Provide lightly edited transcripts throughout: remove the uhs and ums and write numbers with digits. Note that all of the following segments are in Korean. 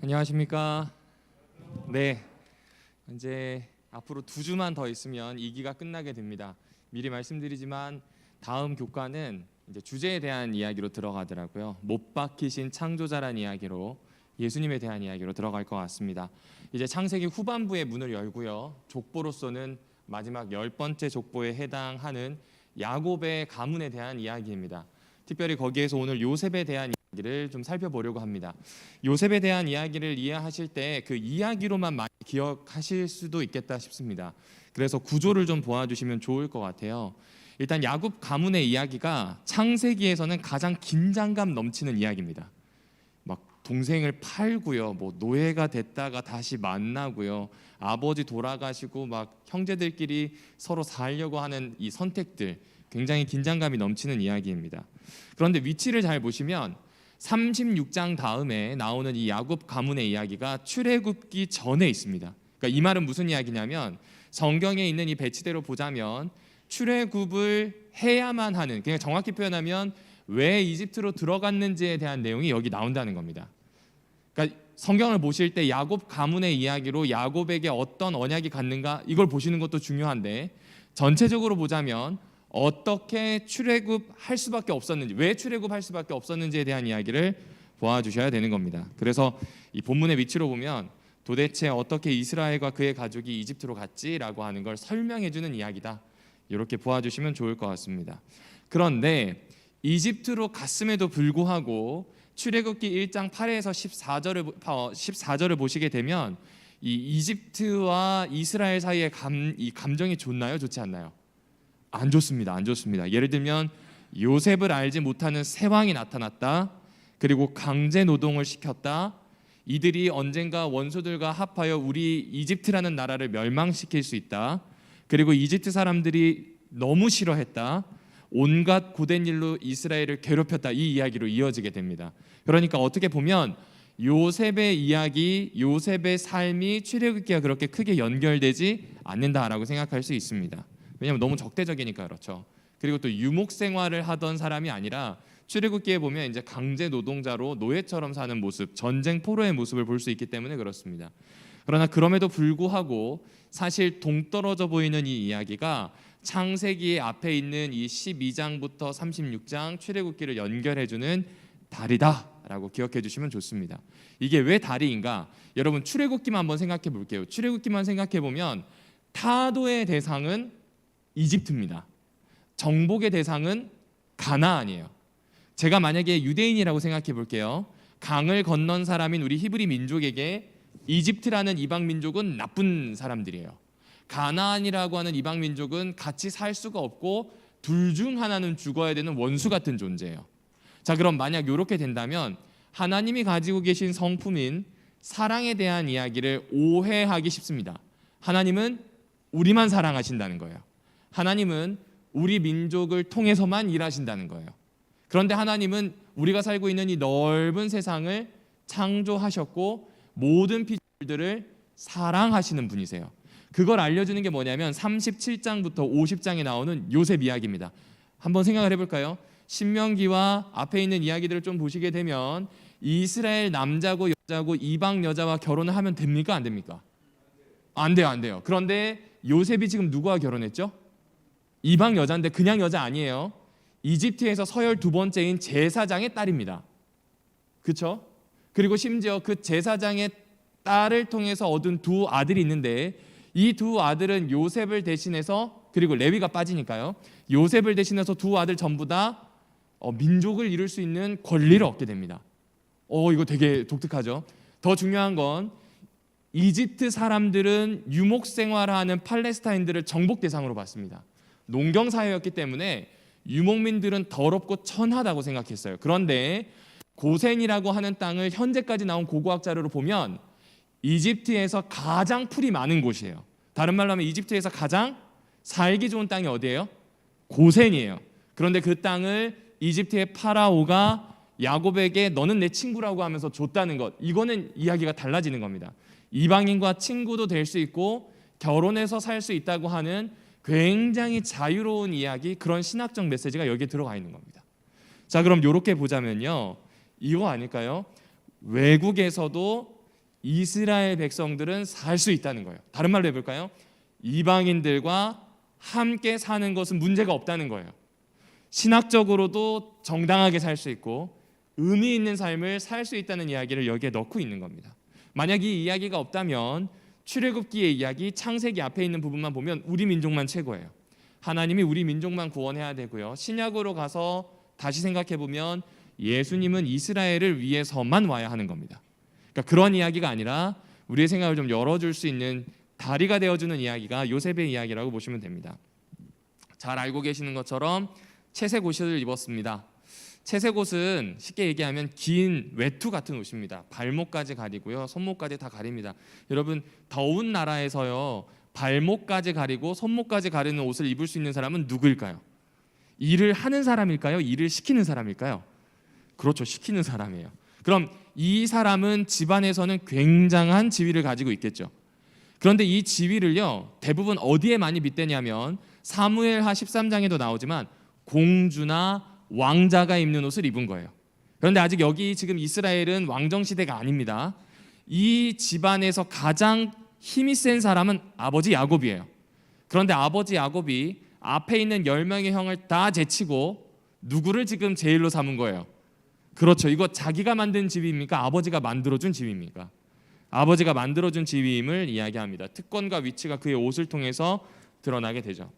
안녕하십니까? 네, 이제 앞으로 2주만 더 있으면 2기가 끝나게 됩니다. 미리 말씀드리지만 다음 교과는 이제 주제에 대한 이야기로 들어가더라고요. 못 박히신 창조자란 이야기로 예수님에 대한 이야기로 들어갈 것 같습니다. 이제 창세기 후반부의 문을 열고요. 족보로서는 마지막 10번째 족보에 해당하는 야곱의 가문에 대한 이야기입니다. 특별히 거기에서 오늘 요셉에 대한 이야기를 좀 살펴보려고 합니다. 요셉에 대한 이야기를 이해하실 때 그 이야기로만 많이 기억하실 수도 있겠다 싶습니다. 그래서 구조를 좀 보아주시면 좋을 것 같아요. 일단 야곱 가문의 이야기가 창세기에서는 가장 긴장감 넘치는 이야기입니다. 막 동생을 팔고요, 뭐 노예가 됐다가 다시 만나고요, 아버지 돌아가시고 막 형제들끼리 서로 살려고 하는 이 선택들, 굉장히 긴장감이 넘치는 이야기입니다. 그런데 위치를 잘 보시면 36장 다음에 나오는 이 야곱 가문의 이야기가 출애굽기 전에 있습니다. 그러니까 이 말은 무슨 이야기냐면 성경에 있는 이 배치대로 보자면 출애굽을 해야만 하는, 그냥 정확히 표현하면 왜 이집트로 들어갔는지에 대한 내용이 여기 나온다는 겁니다. 그러니까 성경을 보실 때 야곱 가문의 이야기로 야곱에게 어떤 언약이 갔는가 이걸 보시는 것도 중요한데, 전체적으로 보자면 어떻게 출애굽할 수밖에 없었는지, 왜 출애굽할 수밖에 없었는지에 대한 이야기를 보아주셔야 되는 겁니다. 그래서 이 본문의 위치로 보면 도대체 어떻게 이스라엘과 그의 가족이 이집트로 갔지라고 하는 걸 설명해주는 이야기다, 이렇게 보아주시면 좋을 것 같습니다. 그런데 이집트로 갔음에도 불구하고 출애굽기 1장 8에서 14절을 보시게 되면 이 이집트와 이스라엘 사이의 이 감정이 좋나요? 좋지 않나요? 안 좋습니다. 안 좋습니다. 예를 들면 요셉을 알지 못하는 새 왕이 나타났다. 그리고 강제 노동을 시켰다. 이들이 언젠가 원수들과 합하여 우리 이집트라는 나라를 멸망시킬 수 있다. 그리고 이집트 사람들이 너무 싫어했다. 온갖 고된 일로 이스라엘을 괴롭혔다. 이 이야기로 이어지게 됩니다. 그러니까 어떻게 보면 요셉의 이야기, 요셉의 삶이 출애굽기와 그렇게 크게 연결되지 않는다라고 생각할 수 있습니다. 왜냐하면 너무 적대적이니까 그렇죠. 그리고 또 유목 생활을 하던 사람이 아니라 출애굽기에 보면 이제 강제 노동자로 노예처럼 사는 모습, 전쟁 포로의 모습을 볼 수 있기 때문에 그렇습니다. 그러나 그럼에도 불구하고 사실 동떨어져 보이는 이 이야기가 창세기 앞에 있는 이 12장부터 36장 출애굽기를 연결해주는 다리다라고 기억해 주시면 좋습니다. 이게 왜 다리인가? 여러분 출애굽기만 한번 생각해 볼게요. 출애굽기만 생각해 보면 타도의 대상은 이집트입니다. 정복의 대상은 가나안이에요. 제가 만약에 유대인이라고 생각해 볼게요. 강을 건넌 사람인 우리 히브리 민족에게 이집트라는 이방 민족은 나쁜 사람들이에요. 가나안이라고 하는 이방 민족은 같이 살 수가 없고 둘 중 하나는 죽어야 되는 원수 같은 존재예요. 자, 그럼 만약 이렇게 된다면 하나님이 가지고 계신 성품인 사랑에 대한 이야기를 오해하기 쉽습니다. 하나님은 우리만 사랑하신다는 거예요. 하나님은 우리 민족을 통해서만 일하신다는 거예요. 그런데 하나님은 우리가 살고 있는 이 넓은 세상을 창조하셨고 모든 피조물들을 사랑하시는 분이세요. 그걸 알려주는 게 뭐냐면 37장부터 50장에 나오는 요셉 이야기입니다. 한번 생각을 해볼까요? 신명기와 앞에 있는 이야기들을 좀 보시게 되면 이스라엘 남자고 여자고 이방 여자와 결혼을 하면 됩니까? 안 됩니까? 안 돼요, 안 돼요. 그런데 요셉이 지금 누구와 결혼했죠? 이방 여자인데 그냥 여자 아니에요. 이집트에서 서열 2번째인 제사장의 딸입니다. 그렇죠? 그리고 심지어 그 제사장의 딸을 통해서 얻은 2 아들이 있는데 이 2 아들은 요셉을 대신해서, 그리고 레위가 빠지니까요, 요셉을 대신해서 2 아들 전부 다 민족을 이룰 수 있는 권리를 얻게 됩니다. 이거 되게 독특하죠? 더 중요한 건 이집트 사람들은 유목 생활하는 팔레스타인들을 정복 대상으로 봤습니다. 농경 사회였기 때문에 유목민들은 더럽고 천하다고 생각했어요. 그런데 고센이라고 하는 땅을 현재까지 나온 고고학 자료로 보면 이집트에서 가장 풀이 많은 곳이에요. 다른 말로 하면 이집트에서 가장 살기 좋은 땅이 어디예요? 고센이에요. 그런데 그 땅을 이집트의 파라오가 야곱에게 너는 내 친구라고 하면서 줬다는 것, 이거는 이야기가 달라지는 겁니다. 이방인과 친구도 될 수 있고 결혼해서 살 수 있다고 하는 굉장히 자유로운 이야기, 그런 신학적 메시지가 여기에 들어가 있는 겁니다. 자, 그럼 이렇게 보자면요, 이거 아닐까요? 외국에서도 이스라엘 백성들은 살 수 있다는 거예요. 다른 말로 해볼까요? 이방인들과 함께 사는 것은 문제가 없다는 거예요. 신학적으로도 정당하게 살 수 있고 의미 있는 삶을 살 수 있다는 이야기를 여기에 넣고 있는 겁니다. 만약 이 이야기가 없다면 출애굽기의 이야기, 창세기 앞에 있는 부분만 보면 우리 민족만 최고예요. 하나님이 우리 민족만 구원해야 되고요. 신약으로 가서 다시 생각해 보면 예수님은 이스라엘을 위해서만 와야 하는 겁니다. 그러니까 그런 이야기가 아니라 우리의 생각을 좀 열어줄 수 있는 다리가 되어주는 이야기가 요셉의 이야기라고 보시면 됩니다. 잘 알고 계시는 것처럼 채색 옷을 입었습니다. 채색 옷은 쉽게 얘기하면 긴 외투 같은 옷입니다. 발목까지 가리고요, 손목까지 다 가립니다. 여러분, 더운 나라에서요 발목까지 가리고 손목까지 가리는 옷을 입을 수 있는 사람은 누구일까요? 일을 하는 사람일까요? 일을 시키는 사람일까요? 그렇죠, 시키는 사람이에요. 그럼 이 사람은 집안에서는 굉장한 지위를 가지고 있겠죠. 그런데 이 지위를요 대부분 어디에 많이 빗대냐면 사무엘하 13장에도 나오지만 공주나 왕자가 입는 옷을 입은 거예요. 그런데 아직 여기 지금 이스라엘은 왕정 시대가 아닙니다. 이 집안에서 가장 힘이 센 사람은 아버지 야곱이에요. 그런데 아버지 야곱이 앞에 있는 10명의 형을 다 제치고 누구를 지금 제일로 삼은 거예요? 그렇죠. 이거 자기가 만든 지위입니까? 아버지가 만들어준 지위입니까? 아버지가 만들어준 지위임을 이야기합니다. 특권과 위치가 그의 옷을 통해서 드러나게 되죠.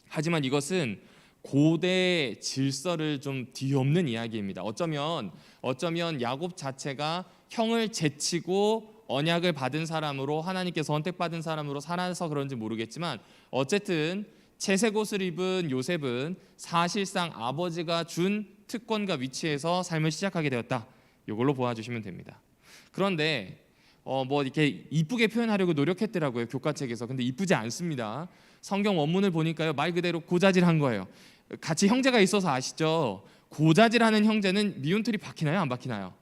하지만 이것은 고대 질서를 좀 뒤엎는 이야기입니다. 어쩌면 야곱 자체가 형을 제치고 언약을 받은 사람으로, 하나님께 선택받은 사람으로 살아서 그런지 모르겠지만 어쨌든 채색 옷을 입은 요셉은 사실상 아버지가 준 특권과 위치에서 삶을 시작하게 되었다. 이걸로 보아주시면 됩니다. 그런데 뭐 이렇게 이쁘게 표현하려고 노력했더라고요, 교과책에서. 근데 이쁘지 않습니다. 성경 원문을 보니까요 말 그대로 고자질한 거예요. 같이 형제가 있어서 아시죠? 고자질하는 형제는 미운털이 박히나요, 안 박히나요?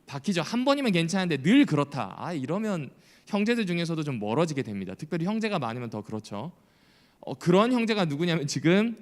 박히죠. 한 번이면 괜찮은데 늘 그렇다. 이러면 형제들 중에서도 좀 멀어지게 됩니다. 특별히 형제가 많으면 더 그렇죠. 그런 형제가 누구냐면 지금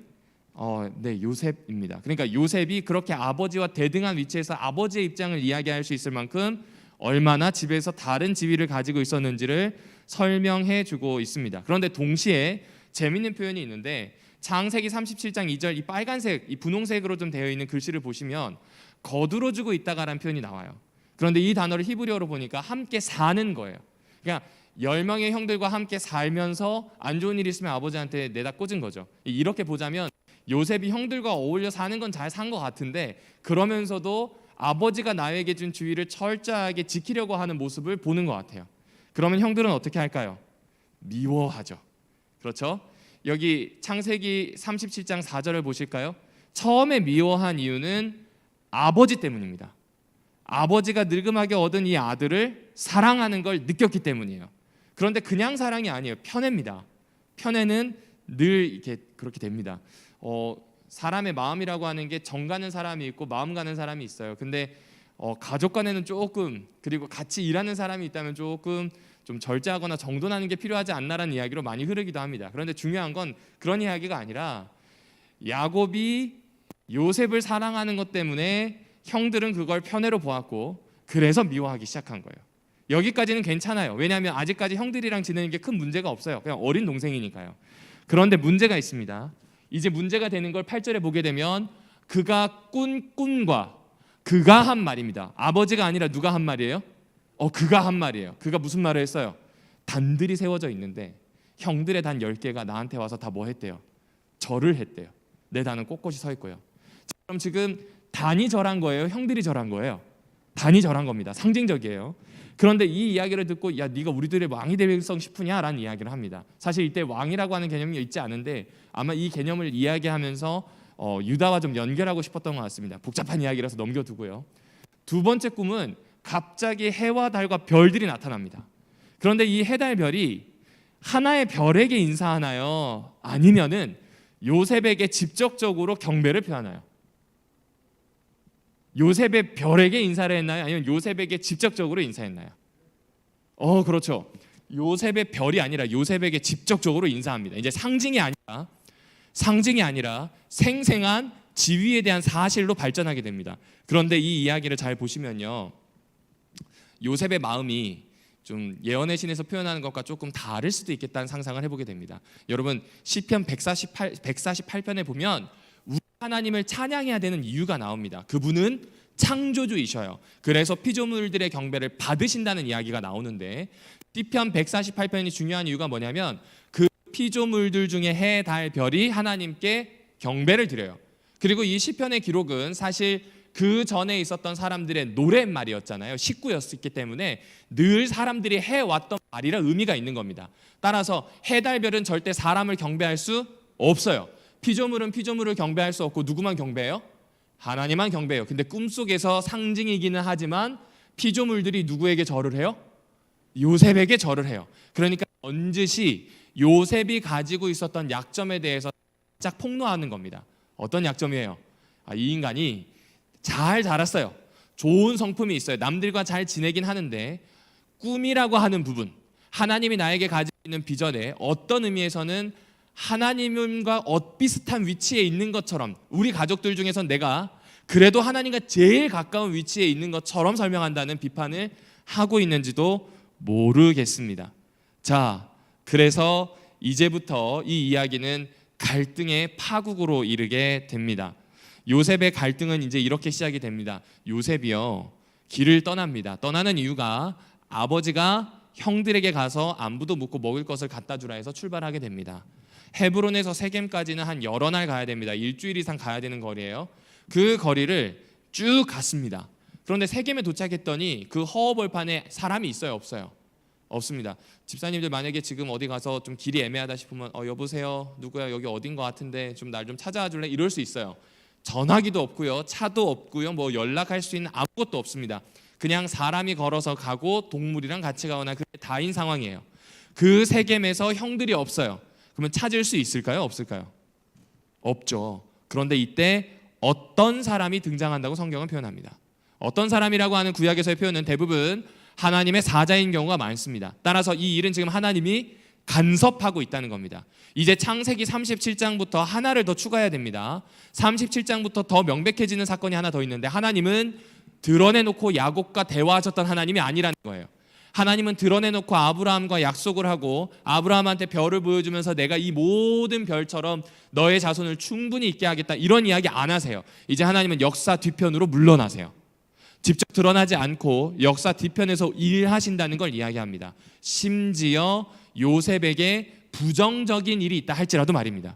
요셉입니다. 그러니까 요셉이 그렇게 아버지와 대등한 위치에서 아버지의 입장을 이야기할 수 있을 만큼 얼마나 집에서 다른 지위를 가지고 있었는지를 설명해 주고 있습니다. 그런데 동시에 재미있는 표현이 있는데 창세기 37장 2절 이 빨간색, 이 분홍색으로 좀 되어 있는 글씨를 보시면 거두어주고 있다가라는 표현이 나와요. 그런데 이 단어를 히브리어로 보니까 함께 사는 거예요. 그러니까 10명의 형들과 함께 살면서 안 좋은 일이 있으면 아버지한테 내다 꽂은 거죠. 이렇게 보자면 요셉이 형들과 어울려 사는 건 잘 산 것 같은데 그러면서도 아버지가 나에게 준 주의를 철저하게 지키려고 하는 모습을 보는 것 같아요. 그러면 형들은 어떻게 할까요? 미워하죠. 그렇죠? 여기 창세기 37장 4절을 보실까요? 처음에 미워한 이유는 아버지 때문입니다. 아버지가 늙음하게 얻은 이 아들을 사랑하는 걸 느꼈기 때문이에요. 그런데 그냥 사랑이 아니에요. 편애입니다. 편애는 늘 이렇게 그렇게 됩니다. 사람의 마음이라고 하는 게 정 가는 사람이 있고 마음 가는 사람이 있어요. 근데 가족 간에는 조금, 그리고 같이 일하는 사람이 있다면 조금 좀 절제하거나 정돈하는 게 필요하지 않나라는 이야기로 많이 흐르기도 합니다. 그런데 중요한 건 그런 이야기가 아니라 야곱이 요셉을 사랑하는 것 때문에 형들은 그걸 편애로 보았고 그래서 미워하기 시작한 거예요. 여기까지는 괜찮아요. 왜냐하면 아직까지 형들이랑 지내는 게 큰 문제가 없어요. 그냥 어린 동생이니까요. 그런데 문제가 있습니다. 이제 문제가 되는 걸 8절에 보게 되면 그가 꾼 꿈과 그가 한 말입니다. 아버지가 아니라 누가 한 말이에요? 그가 한 말이에요. 그가 무슨 말을 했어요? 단들이 세워져 있는데 형들의 단 10개가 나한테 와서 다 뭐 했대요? 절을 했대요. 내 단은 꼿꼿이 서 있고요. 그럼 지금 단이 절한 거예요? 형들이 절한 거예요? 단이 절한 겁니다. 상징적이에요. 그런데 이 이야기를 듣고 야 네가 우리들의 왕이 되겠성 싶으냐라는 이야기를 합니다. 사실 이때 왕이라고 하는 개념이 있지 않은데 아마 이 개념을 이야기하면서 유다와 좀 연결하고 싶었던 것 같습니다. 복잡한 이야기라서 넘겨두고요. 두 번째 꿈은 갑자기 해와 달과 별들이 나타납니다. 그런데 이 해, 달, 별이 하나의 별에게 인사하나요? 아니면은 요셉에게 직접적으로 경배를 표하나요? 요셉의 별에게 인사를 했나요? 아니면 요셉에게 직접적으로 인사했나요? 그렇죠. 요셉의 별이 아니라 요셉에게 직접적으로 인사합니다. 이제 상징이 아니라 생생한 지위에 대한 사실로 발전하게 됩니다. 그런데 이 이야기를 잘 보시면요, 요셉의 마음이 좀 예언의 신에서 표현하는 것과 조금 다를 수도 있겠다는 상상을 해보게 됩니다. 여러분 시편 148편에 보면 우리 하나님을 찬양해야 되는 이유가 나옵니다. 그분은 창조주이셔요. 그래서 피조물들의 경배를 받으신다는 이야기가 나오는데 시편 148편이 중요한 이유가 뭐냐면 그 피조물들 중에 해, 달, 별이 하나님께 경배를 드려요. 그리고 이 시편의 기록은 사실 그 전에 있었던 사람들의 노랫말이었잖아요. 식구였기 때문에 늘 사람들이 해왔던 말이라 의미가 있는 겁니다. 따라서 해, 달, 별은 절대 사람을 경배할 수 없어요. 피조물은 피조물을 경배할 수 없고 누구만 경배해요? 하나님만 경배해요. 근데 꿈속에서 상징이기는 하지만 피조물들이 누구에게 절을 해요? 요셉에게 절을 해요. 그러니까 번듯이 요셉이 가지고 있었던 약점에 대해서 짝 폭로하는 겁니다. 어떤 약점이에요? 이 인간이 잘 자랐어요. 좋은 성품이 있어요. 남들과 잘 지내긴 하는데 꿈이라고 하는 부분, 하나님이 나에게 가지고 있는 비전에 어떤 의미에서는 하나님과 엇비슷한 위치에 있는 것처럼, 우리 가족들 중에서 내가 그래도 하나님과 제일 가까운 위치에 있는 것처럼 설명한다는 비판을 하고 있는지도 모르겠습니다. 자, 그래서 이제부터 이 이야기는 갈등의 파국으로 이르게 됩니다. 요셉의 갈등은 이제 이렇게 시작이 됩니다. 요셉이요, 길을 떠납니다. 떠나는 이유가 아버지가 형들에게 가서 안부도 묻고 먹을 것을 갖다 주라 해서 출발하게 됩니다. 헤브론에서 세겜까지는 한 여러 날 가야 됩니다. 일주일 이상 가야 되는 거리예요. 그 거리를 쭉 갔습니다. 그런데 세겜에 도착했더니 그 허허벌판에 사람이 있어요, 없어요? 없습니다. 집사님들 만약에 지금 어디 가서 좀 길이 애매하다 싶으면 여보세요, 누구야, 여기 어딘 것 같은데 좀 날 좀 찾아와 줄래? 이럴 수 있어요. 전화기도 없고요, 차도 없고요, 뭐 연락할 수 있는 아무것도 없습니다. 그냥 사람이 걸어서 가고 동물이랑 같이 가거나 그게 다인 상황이에요. 그 세겜에서 형들이 없어요. 그러면 찾을 수 있을까요, 없을까요? 없죠. 그런데 이때 어떤 사람이 등장한다고 성경은 표현합니다. 어떤 사람이라고 하는 구약에서의 표현은 대부분 하나님의 사자인 경우가 많습니다. 따라서 이 일은 지금 하나님이 간섭하고 있다는 겁니다. 이제 창세기 37장부터 하나를 더 추가해야 됩니다. 37장부터 더 명백해지는 사건이 하나 더 있는데, 하나님은 드러내놓고 야곱과 대화하셨던 하나님이 아니라는 거예요. 하나님은 드러내놓고 아브라함과 약속을 하고 아브라함한테 별을 보여주면서 내가 이 모든 별처럼 너의 자손을 충분히 있게 하겠다, 이런 이야기 안 하세요. 이제 하나님은 역사 뒤편으로 물러나세요. 직접 드러나지 않고 역사 뒤편에서 일하신다는 걸 이야기합니다. 심지어 요셉에게 부정적인 일이 있다 할지라도 말입니다.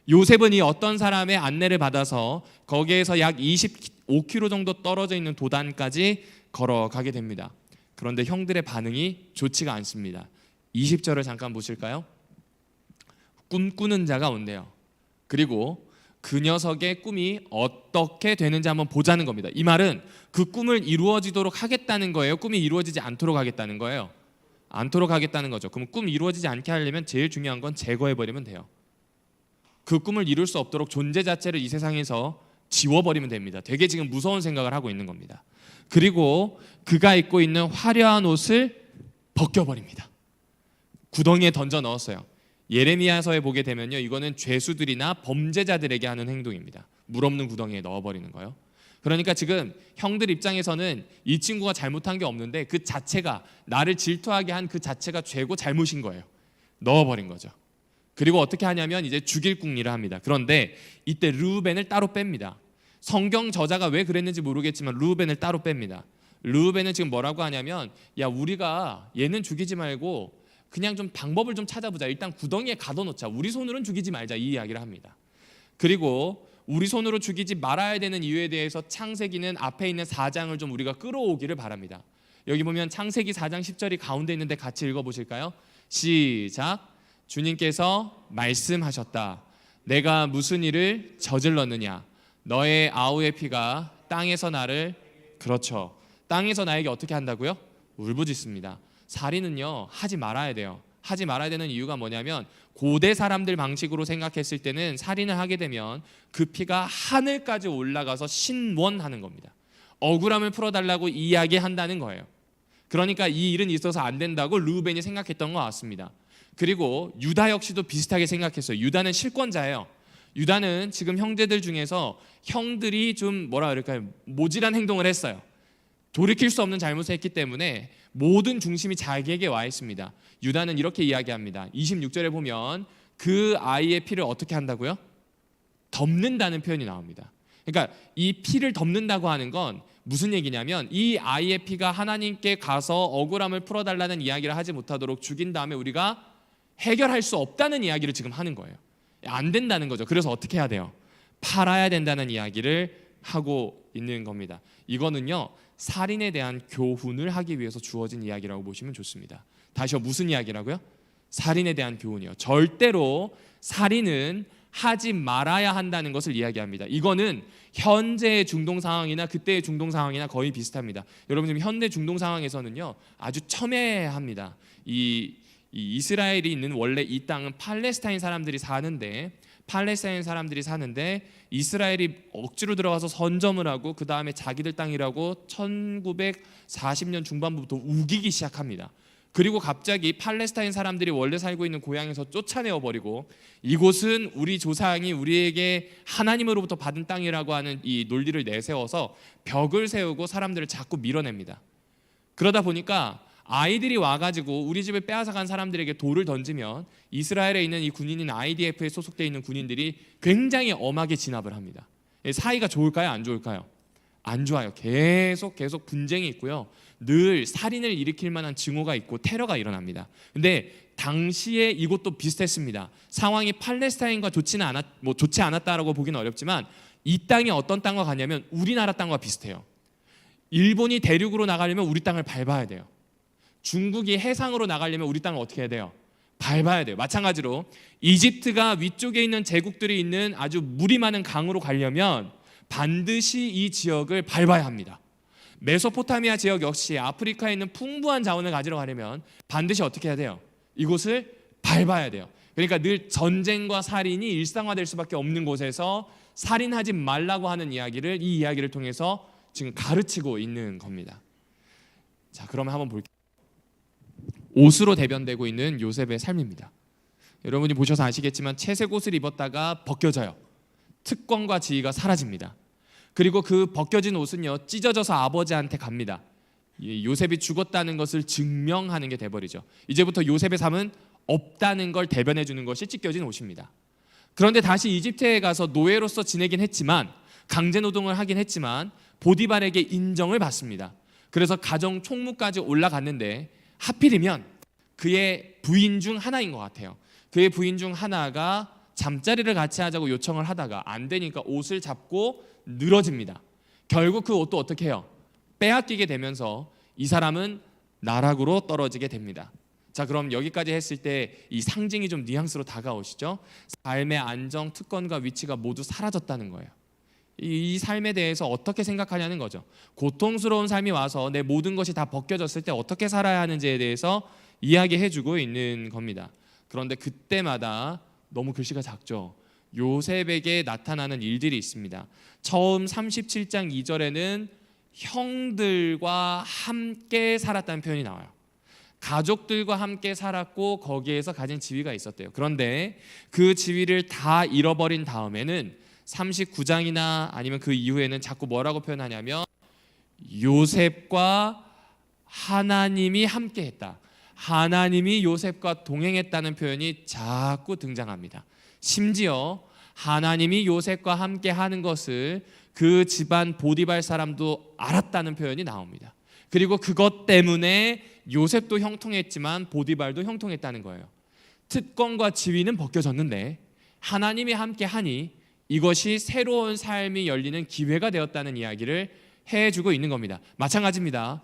요셉은 이 어떤 사람의 안내를 받아서 거기에서 약 25km 정도 떨어져 있는 도단까지 걸어가게 됩니다. 그런데 형들의 반응이 좋지가 않습니다. 20절을 잠깐 보실까요? 꿈꾸는 자가 온대요. 그리고 그 녀석의 꿈이 어떻게 되는지 한번 보자는 겁니다. 이 말은 그 꿈을 이루어지도록 하겠다는 거예요? 꿈이 이루어지지 않도록 하겠다는 거예요? 않도록 하겠다는 거죠. 그럼 꿈 이루어지지 않게 하려면 제일 중요한 건 제거해버리면 돼요. 그 꿈을 이룰 수 없도록 존재 자체를 이 세상에서 지워버리면 됩니다. 되게 지금 무서운 생각을 하고 있는 겁니다. 그리고 그가 입고 있는 화려한 옷을 벗겨버립니다. 구덩이에 던져 넣었어요. 예레미야서에 보게 되면요, 이거는 죄수들이나 범죄자들에게 하는 행동입니다. 물 없는 구덩이에 넣어버리는 거예요. 그러니까 지금 형들 입장에서는 이 친구가 잘못한 게 없는데 그 자체가, 나를 질투하게 한 그 자체가 죄고 잘못인 거예요. 넣어버린 거죠. 그리고 어떻게 하냐면 이제 죽일 궁리를 합니다. 그런데 이때 르우벤을 따로 뺍니다. 성경 저자가 왜 그랬는지 모르겠지만 르우벤을 따로 뺍니다. 르우벤은 지금 뭐라고 하냐면, 야, 우리가 얘는 죽이지 말고 그냥 좀 방법을 좀 찾아보자. 일단 구덩이에 가둬놓자. 우리 손으로는 죽이지 말자, 이 이야기를 합니다. 그리고 우리 손으로 죽이지 말아야 되는 이유에 대해서 창세기는 앞에 있는 4장을 좀 우리가 끌어오기를 바랍니다. 여기 보면 창세기 4장 10절이 가운데 있는데 같이 읽어보실까요? 시작. 주님께서 말씀하셨다. 내가 무슨 일을 저질렀느냐? 너의 아우의 피가 땅에서 나를, 그렇죠, 땅에서 나에게 어떻게 한다고요? 울부짖습니다. 살인은요, 하지 말아야 돼요. 하지 말아야 되는 이유가 뭐냐면, 고대 사람들 방식으로 생각했을 때는 살인을 하게 되면 그 피가 하늘까지 올라가서 신원하는 겁니다. 억울함을 풀어달라고 이야기한다는 거예요. 그러니까 이 일은 있어서 안 된다고 르우벤이 생각했던 것 같습니다. 그리고 유다 역시도 비슷하게 생각했어요. 유다는 실권자예요. 유다는 지금 형제들 중에서 형들이 좀 뭐라 그럴까요, 모질한 행동을 했어요. 돌이킬 수 없는 잘못을 했기 때문에 모든 중심이 자기에게 와 있습니다. 유다는 이렇게 이야기합니다. 26절에 보면 그 아이의 피를 어떻게 한다고요? 덮는다는 표현이 나옵니다. 그러니까 이 피를 덮는다고 하는 건 무슨 얘기냐면 이 아이의 피가 하나님께 가서 억울함을 풀어달라는 이야기를 하지 못하도록 죽인 다음에 우리가 해결할 수 없다는 이야기를 지금 하는 거예요. 안 된다는 거죠. 그래서 어떻게 해야 돼요? 팔아야 된다는 이야기를 하고 있는 겁니다. 이거는요, 살인에 대한 교훈을 하기 위해서 주어진 이야기라고 보시면 좋습니다. 다시요, 무슨 이야기라고요? 살인에 대한 교훈이요. 절대로 살인은 하지 말아야 한다는 것을 이야기합니다. 이거는 현재의 중동 상황이나 그때의 중동 상황이나 거의 비슷합니다. 여러분 지금 현대 중동 상황에서는요, 아주 첨예합니다. 이 이스라엘이 있는 원래 이 땅은 팔레스타인 사람들이 사는데 이스라엘이 억지로 들어가서 선점을 하고 그 다음에 자기들 땅이라고 1940년 중반부터 우기기 시작합니다. 그리고 갑자기 팔레스타인 사람들이 원래 살고 있는 고향에서 쫓아내어 버리고 이곳은 우리 조상이 우리에게 하나님으로부터 받은 땅이라고 하는 이 논리를 내세워서 벽을 세우고 사람들을 자꾸 밀어냅니다. 그러다 보니까 아이들이 와가지고 우리 집을 빼앗아간 사람들에게 돌을 던지면 이스라엘에 있는 이 군인인 IDF에 소속되어 있는 군인들이 굉장히 엄하게 진압을 합니다. 사이가 좋을까요? 안 좋을까요? 안 좋아요. 계속 분쟁이 있고요. 늘 살인을 일으킬 만한 증오가 있고 테러가 일어납니다. 근데 당시에 이것도 비슷했습니다. 상황이 팔레스타인과 좋지 않았다라고 보기는 어렵지만 이 땅이 어떤 땅과 같냐면 우리나라 땅과 비슷해요. 일본이 대륙으로 나가려면 우리 땅을 밟아야 돼요. 중국이 해상으로 나가려면 우리 땅을 어떻게 해야 돼요? 밟아야 돼요. 마찬가지로 이집트가 위쪽에 있는 제국들이 있는 아주 물이 많은 강으로 가려면 반드시 이 지역을 밟아야 합니다. 메소포타미아 지역 역시 아프리카에 있는 풍부한 자원을 가지러 가려면 반드시 어떻게 해야 돼요? 이곳을 밟아야 돼요. 그러니까 늘 전쟁과 살인이 일상화될 수밖에 없는 곳에서 살인하지 말라고 하는 이야기를 이 이야기를 통해서 지금 가르치고 있는 겁니다. 자, 그러면 한번 볼게요. 옷으로 대변되고 있는 요셉의 삶입니다. 여러분이 보셔서 아시겠지만 채색 옷을 입었다가 벗겨져요. 특권과 지위가 사라집니다. 그리고 그 벗겨진 옷은요, 찢어져서 아버지한테 갑니다. 요셉이 죽었다는 것을 증명하는 게 돼버리죠. 이제부터 요셉의 삶은 없다는 걸 대변해 주는 것이 찢겨진 옷입니다. 그런데 다시 이집트에 가서 노예로서 지내긴 했지만, 강제 노동을 하긴 했지만 보디발에게 인정을 받습니다. 그래서 가정 총무까지 올라갔는데 하필이면 그의 부인 중 하나인 것 같아요. 그의 부인 중 하나가 잠자리를 같이 하자고 요청을 하다가 안 되니까 옷을 잡고 늘어집니다. 결국 그 옷도 어떻게 해요? 빼앗기게 되면서 이 사람은 나락으로 떨어지게 됩니다. 자, 그럼 여기까지 했을 때 이 상징이 좀 뉘앙스로 다가오시죠? 삶의 안정, 특권과 위치가 모두 사라졌다는 거예요. 이 삶에 대해서 어떻게 생각하냐는 거죠. 고통스러운 삶이 와서 내 모든 것이 다 벗겨졌을 때 어떻게 살아야 하는지에 대해서 이야기해주고 있는 겁니다. 그런데 그때마다 너무 글씨가 작죠. 요셉에게 나타나는 일들이 있습니다. 처음 37장 2절에는 형들과 함께 살았다는 표현이 나와요. 가족들과 함께 살았고 거기에서 가진 지위가 있었대요. 그런데 그 지위를 다 잃어버린 다음에는 39장이나 아니면 그 이후에는 자꾸 뭐라고 표현하냐면 요셉과 하나님이 함께했다, 하나님이 요셉과 동행했다는 표현이 자꾸 등장합니다. 심지어 하나님이 요셉과 함께하는 것을 그 집안 보디발 사람도 알았다는 표현이 나옵니다. 그리고 그것 때문에 요셉도 형통했지만 보디발도 형통했다는 거예요. 특권과 지위는 벗겨졌는데 하나님이 함께하니 이것이 새로운 삶이 열리는 기회가 되었다는 이야기를 해주고 있는 겁니다. 마찬가지입니다.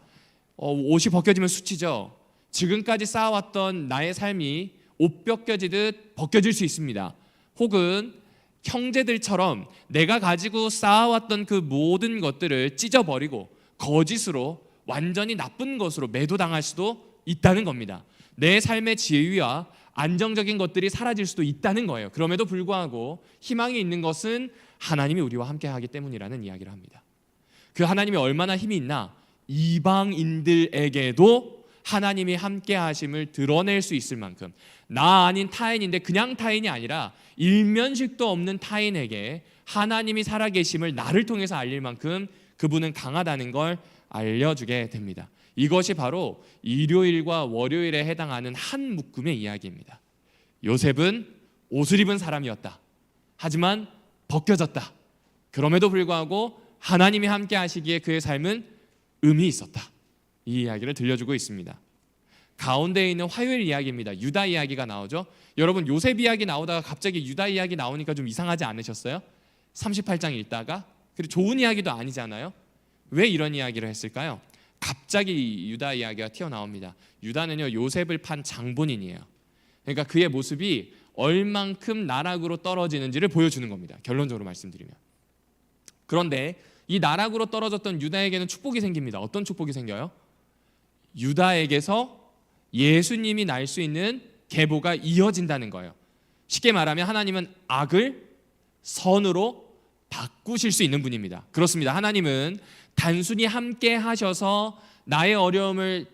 옷이 벗겨지면 수치죠. 지금까지 쌓아왔던 나의 삶이 옷 벗겨지듯 벗겨질 수 있습니다. 혹은 형제들처럼 내가 가지고 쌓아왔던 그 모든 것들을 찢어버리고 거짓으로 완전히 나쁜 것으로 매도당할 수도 있다는 겁니다. 내 삶의 지위와 안정적인 것들이 사라질 수도 있다는 거예요. 그럼에도 불구하고 희망이 있는 것은 하나님이 우리와 함께하기 때문이라는 이야기를 합니다. 그 하나님이 얼마나 힘이 있나? 이방인들에게도 하나님이 함께하심을 드러낼 수 있을 만큼, 나 아닌 타인인데 그냥 타인이 아니라 일면식도 없는 타인에게 하나님이 살아계심을 나를 통해서 알릴 만큼 그분은 강하다는 걸 알려주게 됩니다. 이것이 바로 일요일과 월요일에 해당하는 한 묶음의 이야기입니다. 요셉은 옷을 입은 사람이었다. 하지만 벗겨졌다. 그럼에도 불구하고 하나님이 함께 하시기에 그의 삶은 의미 있었다. 이 이야기를 들려주고 있습니다. 가운데에 있는 화요일 이야기입니다. 유다 이야기가 나오죠. 여러분, 요셉 이야기 나오다가 갑자기 유다 이야기 나오니까 좀 이상하지 않으셨어요? 38장 읽다가. 그리고 좋은 이야기도 아니잖아요. 왜 이런 이야기를 했을까요? 갑자기 유다 이야기가 튀어나옵니다. 유다는요, 요셉을 판 장본인이에요. 그러니까 그의 모습이 얼만큼 나락으로 떨어지는지를 보여주는 겁니다. 결론적으로 말씀드리면. 그런데 이 나락으로 떨어졌던 유다에게는 축복이 생깁니다. 어떤 축복이 생겨요? 유다에게서 예수님이 날 수 있는 계보가 이어진다는 거예요. 쉽게 말하면 하나님은 악을 선으로 바꾸실 수 있는 분입니다. 그렇습니다. 하나님은 단순히 함께 하셔서 나의 어려움을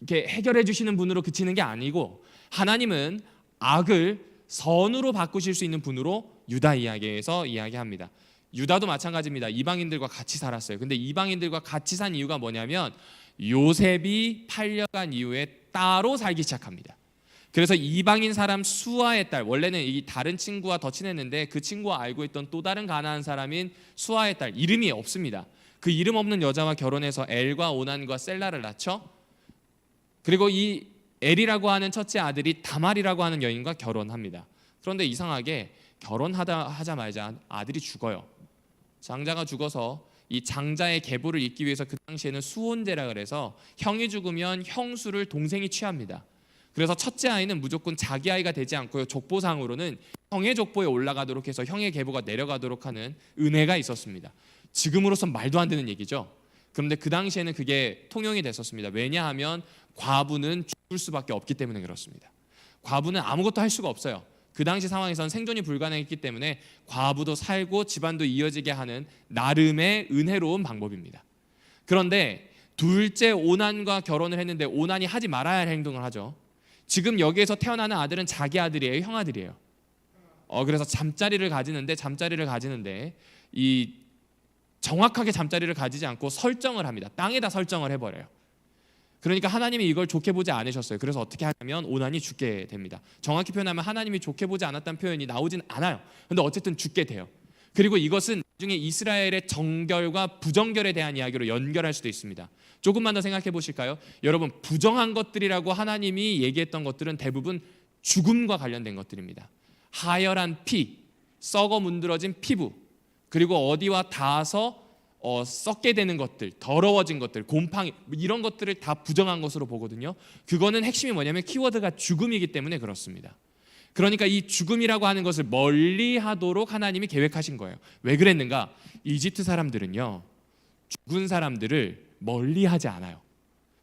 이렇게 해결해 주시는 분으로 그치는 게 아니고, 하나님은 악을 선으로 바꾸실 수 있는 분으로 유다 이야기에서 이야기합니다. 유다도 마찬가지입니다. 이방인들과 같이 살았어요. 근데 이방인들과 같이 산 이유가 뭐냐면 요셉이 팔려간 이후에 따로 살기 시작합니다. 그래서 이방인 사람 수아의 딸, 원래는 이 다른 친구와 더 친했는데 그 친구가 알고 있던 또 다른 가나안 사람인 수아의 딸, 이름이 없습니다. 그 이름 없는 여자와 결혼해서 엘과 오난과 셀라를 낳죠. 그리고 이 엘이라고 하는 첫째 아들이 다말이라고 하는 여인과 결혼합니다. 그런데 이상하게 결혼하자마자 아들이 죽어요. 장자가 죽어서 이 장자의 계보를 잇기 위해서 그 당시에는 수혼제라 그래서 형이 죽으면 형수를 동생이 취합니다. 그래서 첫째 아이는 무조건 자기 아이가 되지 않고요, 족보상으로는 형의 족보에 올라가도록 해서 형의 계보가 내려가도록 하는 은혜가 있었습니다. 지금으로선 말도 안 되는 얘기죠. 그런데 그 당시에는 그게 통용이 됐었습니다. 왜냐하면 과부는 죽을 수밖에 없기 때문에 그렇습니다. 과부는 아무것도 할 수가 없어요. 그 당시 상황에서는 생존이 불가능했기 때문에 과부도 살고 집안도 이어지게 하는 나름의 은혜로운 방법입니다. 그런데 둘째 오난과 결혼을 했는데 오난이 하지 말아야 할 행동을 하죠. 지금 여기에서 태어나는 아들은 자기 아들이에요, 형아들이에요. 그래서 잠자리를 가지는데 이 정확하게 잠자리를 가지지 않고 설정을 합니다. 땅에다 설정을 해버려요. 그러니까 하나님이 이걸 좋게 보지 않으셨어요. 그래서 어떻게 하냐면 오난이 죽게 됩니다. 정확히 표현하면 하나님이 좋게 보지 않았다는 표현이 나오진 않아요. 근데 어쨌든 죽게 돼요. 그리고 이것은 나중에 이스라엘의 정결과 부정결에 대한 이야기로 연결할 수도 있습니다. 조금만 더 생각해 보실까요? 여러분, 부정한 것들이라고 하나님이 얘기했던 것들은 대부분 죽음과 관련된 것들입니다. 하열한 피, 썩어 문드러진 피부, 그리고 어디와 닿아서 썩게 되는 것들, 더러워진 것들, 곰팡이, 이런 것들을 다 부정한 것으로 보거든요. 그거는 핵심이 뭐냐면 키워드가 죽음이기 때문에 그렇습니다. 그러니까 이 죽음이라고 하는 것을 멀리하도록 하나님이 계획하신 거예요. 왜 그랬는가? 이집트 사람들은요, 죽은 사람들을 멀리하지 않아요.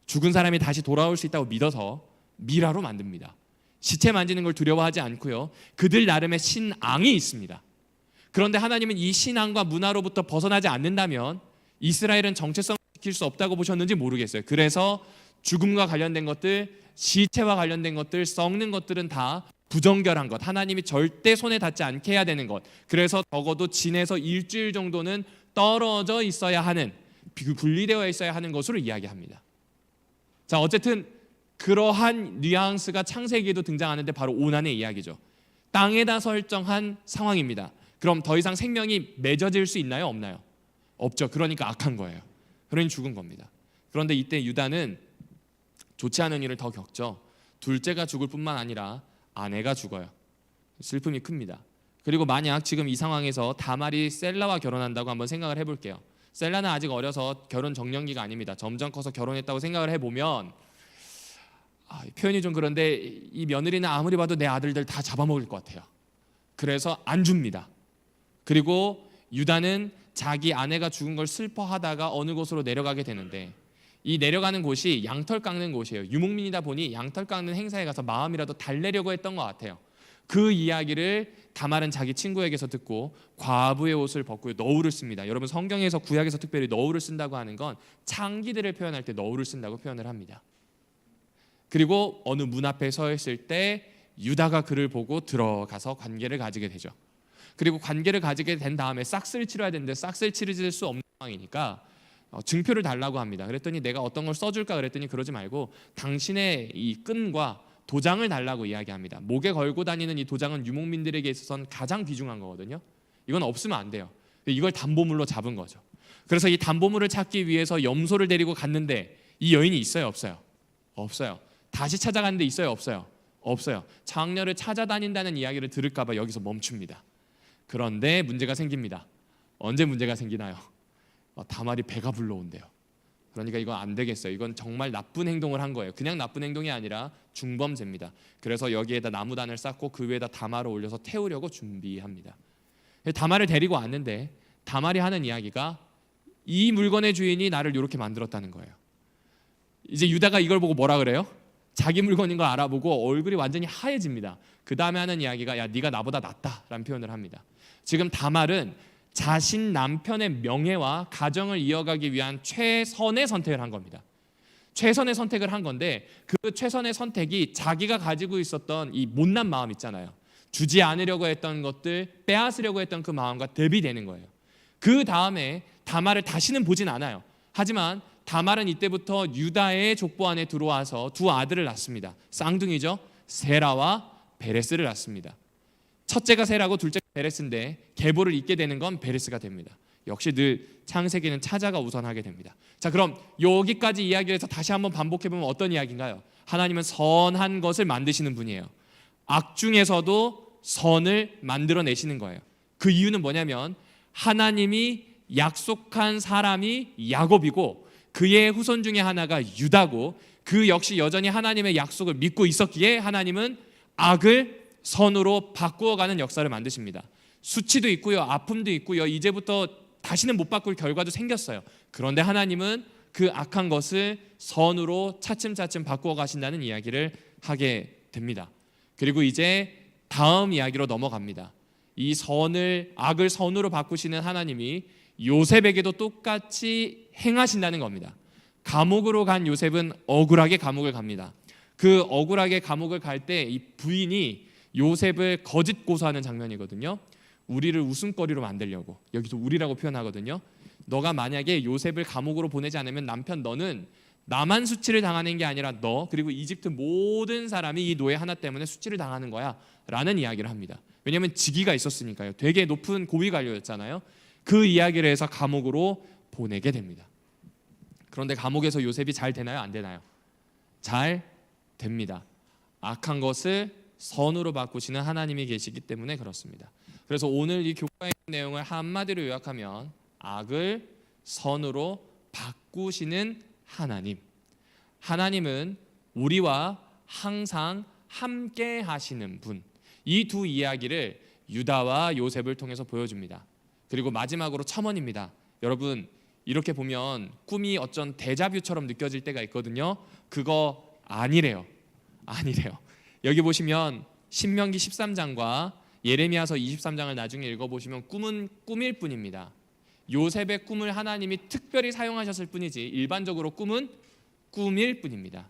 죽은 사람이 다시 돌아올 수 있다고 믿어서 미라로 만듭니다. 시체 만지는 걸 두려워하지 않고요, 그들 나름의 신앙이 있습니다. 그런데 하나님은 이 신앙과 문화로부터 벗어나지 않는다면 이스라엘은 정체성을 지킬 수 없다고 보셨는지 모르겠어요. 그래서 죽음과 관련된 것들, 시체와 관련된 것들, 썩는 것들은 다 부정결한 것, 하나님이 절대 손에 닿지 않게 해야 되는 것, 그래서 적어도 진에서 일주일 정도는 떨어져 있어야 하는, 분리되어 있어야 하는 것으로 이야기합니다. 자, 어쨌든 그러한 뉘앙스가 창세기에도 등장하는데 바로 오난의 이야기죠. 땅에다 설정한 상황입니다. 그럼 더 이상 생명이 맺어질 수 있나요? 없나요? 없죠. 그러니까 악한 거예요. 그러니 죽은 겁니다. 그런데 이때 유다는 좋지 않은 일을 더 겪죠. 둘째가 죽을 뿐만 아니라 아내가 죽어요. 슬픔이 큽니다. 그리고 만약 지금 이 상황에서 다말이 셀라와 결혼한다고 한번 생각을 해볼게요. 셀라는 아직 어려서 결혼 정년기가 아닙니다. 점점 커서 결혼했다고 생각을 해보면, 표현이 좀 그런데 이 며느리는 아무리 봐도 내 아들들 다 잡아먹을 것 같아요. 그래서 안 줍니다. 그리고 유다는 자기 아내가 죽은 걸 슬퍼하다가 어느 곳으로 내려가게 되는데, 이 내려가는 곳이 양털 깎는 곳이에요. 유목민이다 보니 양털 깎는 행사에 가서 마음이라도 달래려고 했던 것 같아요. 그 이야기를 다말은 자기 친구에게서 듣고 과부의 옷을 벗고 너울을 씁니다. 여러분, 성경에서 구약에서 특별히 너울을 쓴다고 하는 건 창기들을 표현할 때 너울을 쓴다고 표현을 합니다. 그리고 어느 문 앞에 서 있을 때 유다가 그를 보고 들어가서 관계를 가지게 되죠. 그리고 관계를 가지게 된 다음에 싹스를 치러야 되는데 싹스를 치르질 수 없는 상황이니까 증표를 달라고 합니다. 그랬더니 내가 어떤 걸 써줄까 그랬더니 그러지 말고 당신의 이 끈과 도장을 달라고 이야기합니다. 목에 걸고 다니는 이 도장은 유목민들에게 있어서는 가장 귀중한 거거든요. 이건 없으면 안 돼요. 이걸 담보물로 잡은 거죠. 그래서 이 담보물을 찾기 위해서 염소를 데리고 갔는데 이 여인이 있어요, 없어요? 없어요. 다시 찾아갔는데 있어요, 없어요? 없어요. 장녀를 찾아다닌다는 이야기를 들을까 봐 여기서 멈춥니다. 그런데 문제가 생깁니다. 언제 문제가 생기나요? 다말이 배가 불러온대요. 그러니까 이건 안 되겠어요. 이건 정말 나쁜 행동을 한 거예요. 그냥 나쁜 행동이 아니라 중범죄입니다. 그래서 여기에다 나무단을 쌓고 그 위에다 다말을 올려서 태우려고 준비합니다. 다말을 데리고 왔는데 다말이 하는 이야기가 이 물건의 주인이 나를 이렇게 만들었다는 거예요. 이제 유다가 이걸 보고 뭐라 그래요? 자기 물건인 걸 알아보고 얼굴이 완전히 하얘집니다. 그 다음에 하는 이야기가 야 네가 나보다 낫다라는 표현을 합니다. 지금 다말은 자신 남편의 명예와 가정을 이어가기 위한 최선의 선택을 한 겁니다. 최선의 선택을 한 건데 그 최선의 선택이 자기가 가지고 있었던 이 못난 마음 있잖아요. 주지 않으려고 했던 것들, 빼앗으려고 했던 그 마음과 대비되는 거예요. 그 다음에 다말을 다시는 보진 않아요. 하지만 다말은 이때부터 유다의 족보 안에 들어와서 두 아들을 낳습니다. 쌍둥이죠. 세라와 베레스를 낳습니다. 첫째가 세라고 둘째가 베레스인데 계보를 잇게 되는 건 베레스가 됩니다. 역시 늘 창세기는 차자가 우선하게 됩니다. 자, 그럼 여기까지 이야기를 해서 다시 한번 반복해보면 어떤 이야기인가요? 하나님은 선한 것을 만드시는 분이에요. 악 중에서도 선을 만들어내시는 거예요. 그 이유는 뭐냐면 하나님이 약속한 사람이 야곱이고 그의 후손 중에 하나가 유다고 그 역시 여전히 하나님의 약속을 믿고 있었기에 하나님은 악을 선으로 바꾸어가는 역사를 만드십니다. 수치도 있고요, 아픔도 있고요, 이제부터 다시는 못 바꿀 결과도 생겼어요. 그런데 하나님은 그 악한 것을 선으로 차츰차츰 바꾸어 가신다는 이야기를 하게 됩니다. 그리고 이제 다음 이야기로 넘어갑니다. 이 악을 선으로 바꾸시는 하나님이 요셉에게도 똑같이 행하신다는 겁니다. 감옥으로 간 요셉은 억울하게 감옥을 갑니다. 그 억울하게 감옥을 갈 때 이 부인이 요셉을 거짓 고소하는 장면이거든요. 우리를 웃음거리로 만들려고, 여기서 우리라고 표현하거든요. 너가 만약에 요셉을 감옥으로 보내지 않으면 남편 너는 나만 수치를 당하는 게 아니라 너 그리고 이집트 모든 사람이 이 노예 하나 때문에 수치를 당하는 거야 라는 이야기를 합니다. 왜냐하면 직위가 있었으니까요. 되게 높은 고위 관료였잖아요. 그 이야기를 해서 감옥으로 보내게 됩니다. 그런데 감옥에서 요셉이 잘 되나요? 안 되나요? 잘 됩니다. 악한 것을 선으로 바꾸시는 하나님이 계시기 때문에 그렇습니다. 그래서 오늘 이 교과의 내용을 한마디로 요약하면 악을 선으로 바꾸시는 하나님. 하나님은 우리와 항상 함께 하시는 분. 이 두 이야기를 유다와 요셉을 통해서 보여줍니다. 그리고 마지막으로 첨언입니다. 여러분 이렇게 보면 꿈이 어쩐 데자뷰처럼 느껴질 때가 있거든요. 그거 아니래요. 여기 보시면 신명기 13장과 예레미야서 23장을 나중에 읽어보시면 꿈은 꿈일 뿐입니다. 요셉의 꿈을 하나님이 특별히 사용하셨을 뿐이지 일반적으로 꿈은 꿈일 뿐입니다.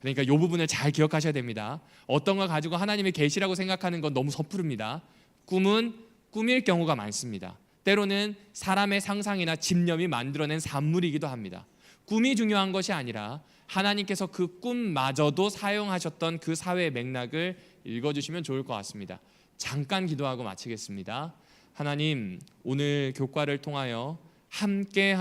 그러니까 이 부분을 잘 기억하셔야 됩니다. 어떤 걸 가지고 하나님의 계시라고 생각하는 건 너무 섣부릅니다. 꿈은 꿈일 경우가 많습니다. 때로는 사람의 상상이나 집념이 만들어낸 산물이기도 합니다. 꿈이 중요한 것이 아니라 하나님께서 그 꿈마저도 사용하셨던 그 사회의 맥락을 읽어주시면 좋을 것 같습니다. 잠깐 기도하고 마치겠습니다. 하나님, 오늘 교과를 통하여 함께